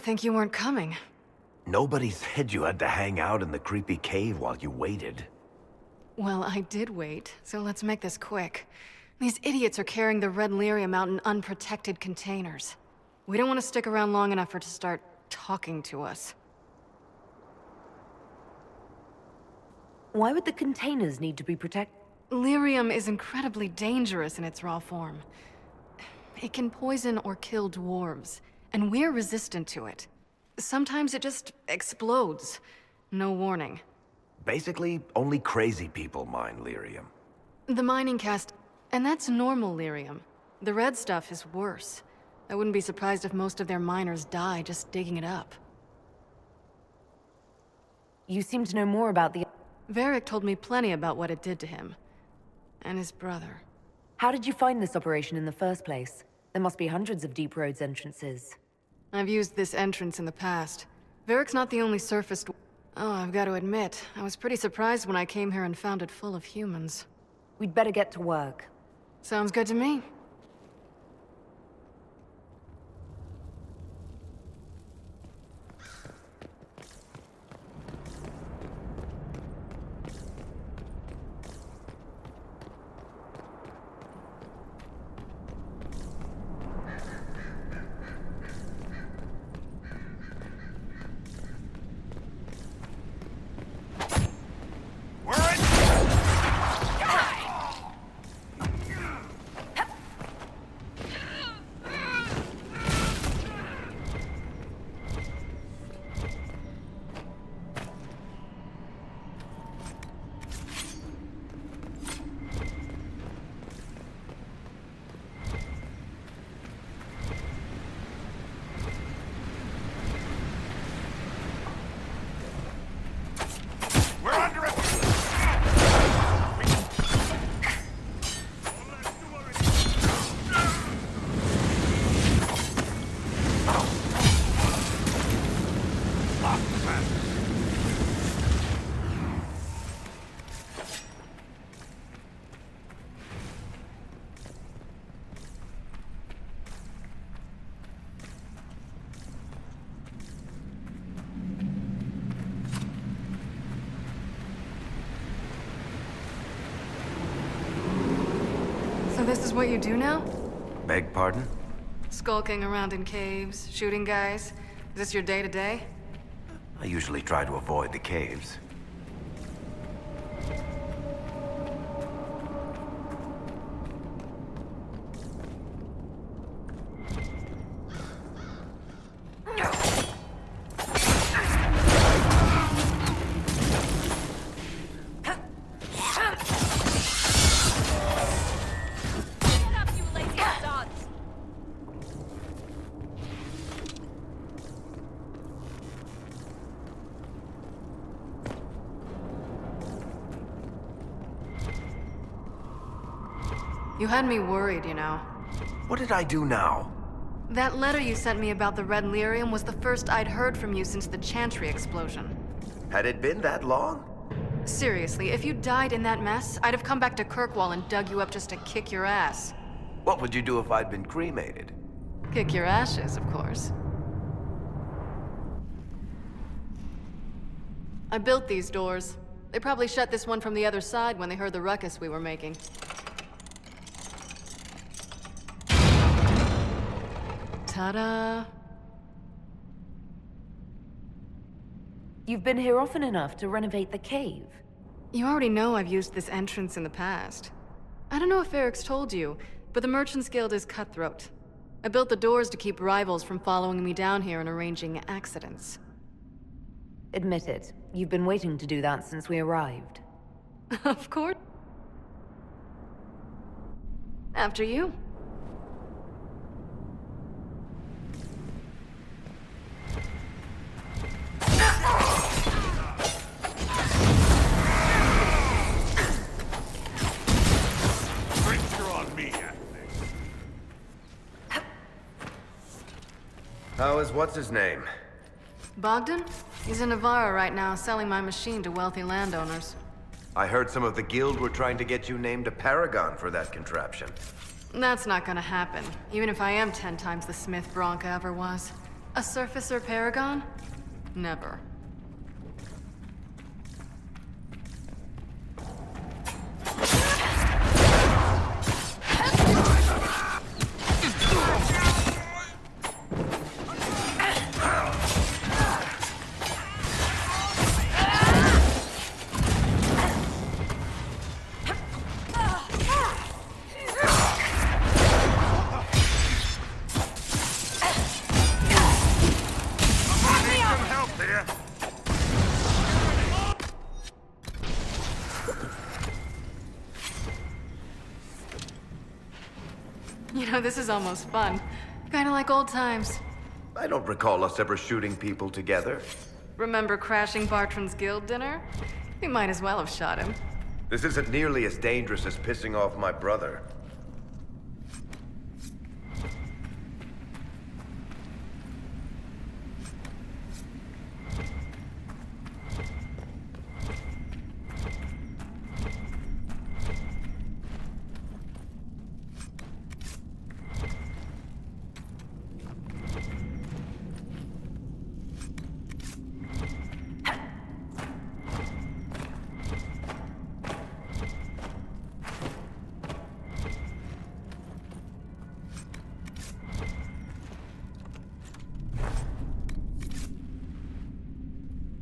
think you weren't coming. Nobody said you had to hang out in the creepy cave while you waited. Well, I did wait, so let's make this quick. These idiots are carrying the red lyrium out in unprotected containers. We don't want to stick around long enough for it to start talking to us. Why would the containers need to be protected? Lyrium is incredibly dangerous in its raw form. It can poison or kill dwarves, and we're resistant to it. Sometimes it just explodes. No warning. Basically, only crazy people mine lyrium. The mining cast... And that's normal lyrium. The red stuff is worse. I wouldn't be surprised if most of their miners die just digging it up. You seem to know more about the... Varric told me plenty about what it did to him. And his brother. How did you find this operation in the first place? There must be hundreds of Deep Roads entrances. I've used this entrance in the past. Varric's not the only surfaced... Oh, I've got to admit, I was pretty surprised when I came here and found it full of humans. We'd better get to work. Sounds good to me. So this is what you do now? Beg pardon? Skulking around in caves, shooting guys? Is this your day-to-day? I usually try to avoid the caves. You had me worried, you know. What did I do now? That letter you sent me about the red lyrium was the first I'd heard from you since the Chantry explosion. Had it been that long? Seriously, if you died in that mess, I'd have come back to Kirkwall and dug you up just to kick your ass. What would you do if I'd been cremated? Kick your ashes, of course. I built these doors. They probably shut this one from the other side when they heard the ruckus we were making. Ta-da! You've been here often enough to renovate the cave. You already know I've used this entrance in the past. I don't know if Eric's told you, but the Merchants Guild is cutthroat. I built the doors to keep rivals from following me down here and arranging accidents. Admit it, you've been waiting to do that since we arrived. Of course. After you. How is what's-his-name? Bogdan? He's in Navarra right now, selling my machine to wealthy landowners. I heard some of the guild were trying to get you named a paragon for that contraption. That's not gonna happen, even if I am 10 times the Smith Bronca ever was. A surfacer paragon? Never. You know, this is almost fun. Kinda like old times. I don't recall us ever shooting people together. Remember crashing Bartran's guild dinner? We might as well have shot him. This isn't nearly as dangerous as pissing off my brother.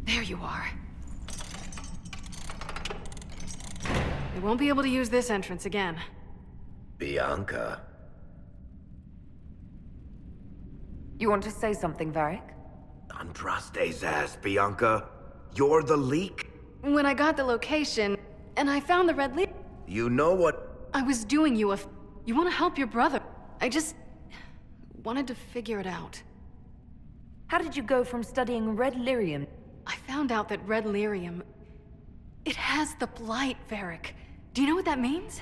There you are. We won't be able to use this entrance again. Bianca. You want to say something, Varric? Andraste's ass, Bianca. You're the leak? When I got the location, and I found the red leaf, You know what? I was doing you a You want to help your brother. I just wanted to figure it out. How did you go from studying red lyrium? I found out that red lyrium, it has the blight, Varric. Do you know what that means?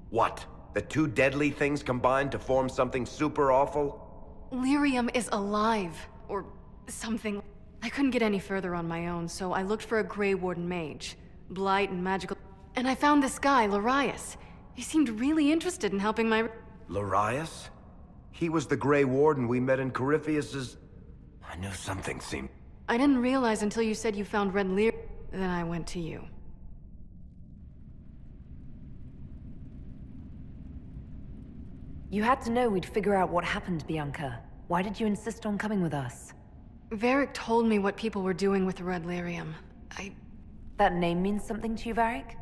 What? The two deadly things combined to form something super awful? Lyrium is alive, or something. I couldn't get any further on my own, so I looked for a Grey Warden mage. Blight and magical... And I found this guy, Larius. He seemed really interested in helping my... Larius? He was the Grey Warden we met in Corypheus's... I knew something seemed... I didn't realize until you said you found red lyrium. Then I went to you. You had to know we'd figure out what happened, Bianca. Why did you insist on coming with us? Varric told me what people were doing with the red lyrium. That name means something to you, Varric?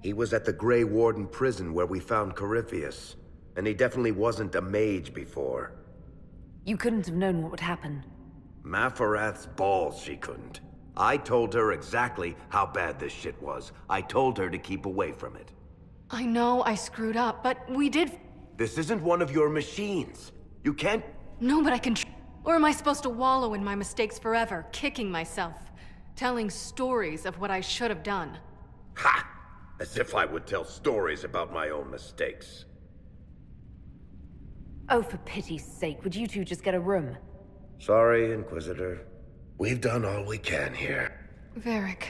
He was at the Grey Warden prison where we found Corypheus. And he definitely wasn't a mage before. You couldn't have known what would happen. Mafarath's balls, she couldn't. I told her exactly how bad this shit was. I told her to keep away from it. I know I screwed up, but we did... This isn't one of your machines. You can't... No, but I can... Or am I supposed to wallow in my mistakes forever, kicking myself? Telling stories of what I should have done? Ha! As if I would tell stories about my own mistakes. Oh, for pity's sake, would you two just get a room? Sorry, Inquisitor. We've done all we can here. Varric.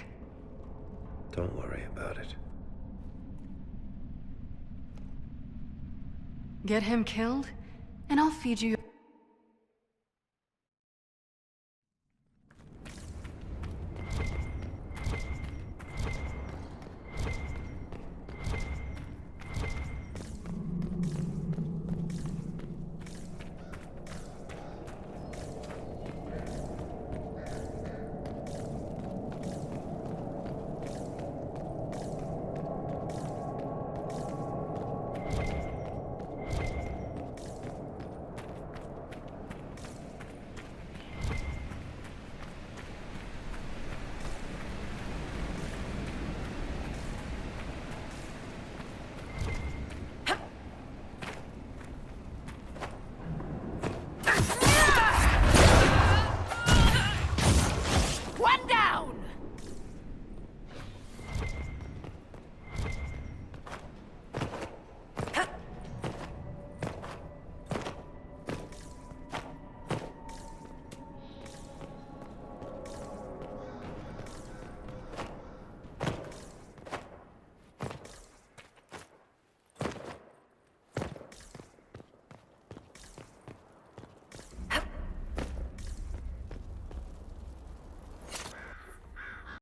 Don't worry about it. Get him killed, and I'll feed you...